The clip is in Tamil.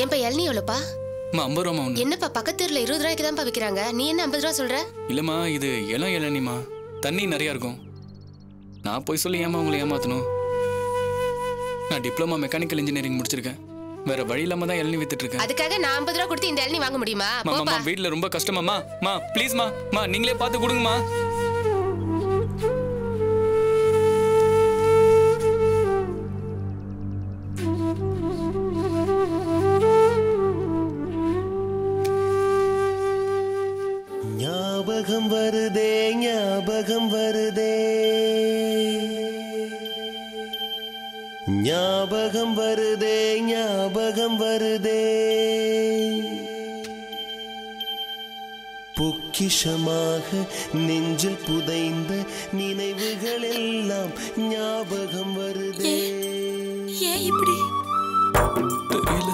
ஏன்பா இளநீ எவ்வளோப்பா? 50 ரூபாமா ஒன்று. என்னப்பா பக்கத்து ஊர்ல 20 ரூபாய்க்கு தான்ப்பா விற்கிறாங்க, நீ என்ன 50 ரூபா சொல்ற? இல்லைம்மா, இது இளம் இளநிமா, தண்ணி நிறையா இருக்கும். நான் போய் சொல்லி ஏமா உங்களை ஏமாத்தணும்? நான் டிப்ளமா மெக்கானிக்கல் இன்ஜினியரிங் முடிச்சிருக்கேன். வேற வழி இல்லாம தான் இளநீ வித்துட்டு இருக்கேன். அதுக்காக நான் 50 ரூபா கொடுத்து இந்த இளநீ வாங்க முடியுமா? மாமா வீட்ல ரொம்ப கஷ்டமாமா. மா ப்ளீஸ் மா, நீங்களே பார்த்து கொடுங்கம்மா. ஞாபகம் வருதே ஞாபகம் வருதே ஞாபகம் வருதே ஞாபகம் வருதே பொக்கிஷமாக நெஞ்சில் புதைந்த நினைவுகள் எல்லாம் ஞாபகம் வருதே. ஏன் இப்படி? தெரியல.